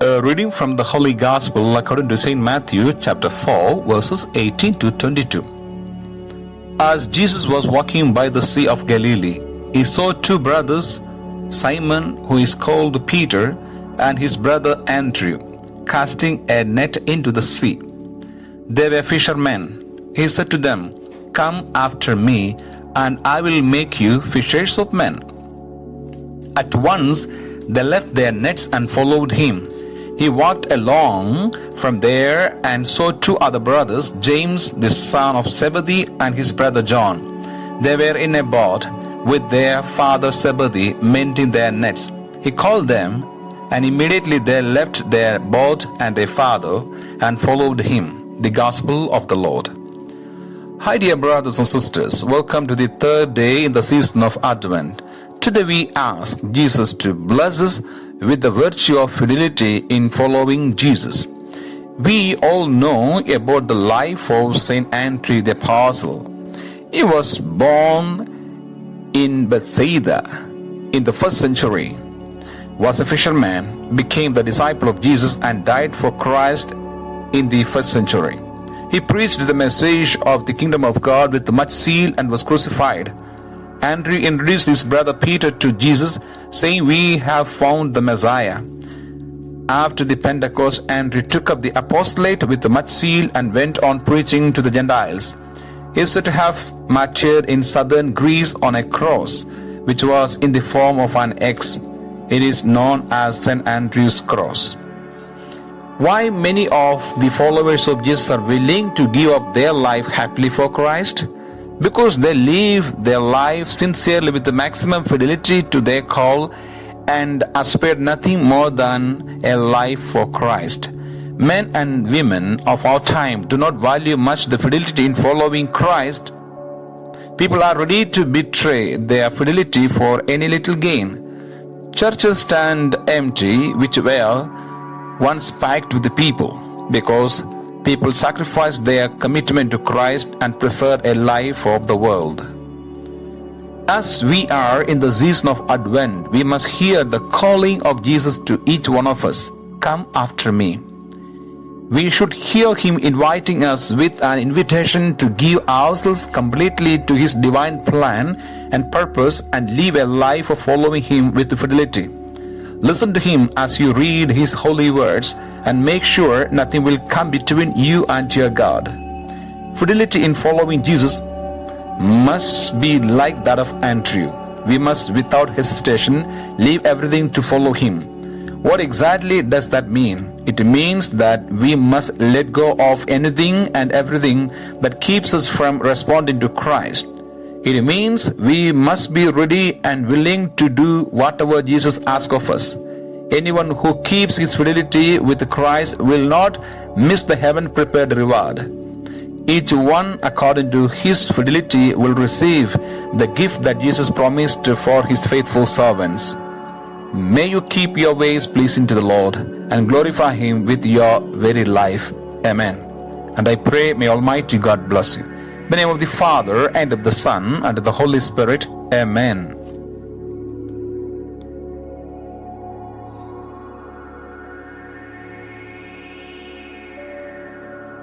A reading from the Holy Gospel according to St. Matthew chapter 4 verses 18 to 22. As Jesus was walking by the Sea of Galilee, he saw two brothers, Simon, who is called Peter, and his brother Andrew, casting a net into the sea. They were fishermen. He said to them, "Come after me, and I will make you fishers of men." At once they left their nets and followed him. He walked along from there and saw two other brothers, James the son of Zebedee and his brother John. They were in a boat with their father Zebedee, mending their nets. He called them, and immediately they left their boat and their father and followed him. The Gospel of the Lord. Hi dear brothers and sisters, welcome to the third day in the season of Advent. Today we ask Jesus to bless us with the virtue of fidelity in following Jesus. We all know about the life of Saint Andrew the Apostle. He was born in Bethsaida in the 1st century, was a fisherman, became the disciple of Jesus and died for Christ in the 1st century. He preached the message of the kingdom of God with much zeal and was crucified. Andrew introduced his brother Peter to Jesus, saying, "We have found the Messiah." After the Pentecost, Andrew took up the apostolate with much zeal and went on preaching to the Gentiles. He is said to have martyred in southern Greece on a cross, which was in the form of an X. It is known as St. Andrew's Cross. Why many of the followers of Jesus are willing to give up their life happily for Christ? Because they live their life sincerely with the maximum fidelity to their call and aspire nothing more than a life for Christ. Men and women of our time do not value much the fidelity in following Christ. People are ready to betray their fidelity for any little gain. Churches stand empty, which were once packed with the people, because people sacrifice their commitment to Christ and prefer a life of the world. As we are in the season of Advent, we must hear the calling of Jesus to each one of us, "Come after me." We should hear him inviting us with an invitation to give ourselves completely to his divine plan and purpose and live a life of following him with fidelity. Listen to him as you read his holy words and make sure nothing will come between you and your God. Fidelity in following Jesus must be like that of Andrew. We must without hesitation leave everything to follow him. What exactly does that mean? It means that we must let go of anything and everything that keeps us from responding to Christ. It means we must be ready and willing to do whatever Jesus asks of us. Anyone who keeps his fidelity with Christ will not miss the heaven-prepared reward. Each one, according to his fidelity, will receive the gift that Jesus promised for his faithful servants. May you keep your ways pleasing to the Lord and glorify him with your very life. Amen. And I pray, may Almighty God bless you. In the name of the Father, and of the Son, and of the Holy Spirit. Amen.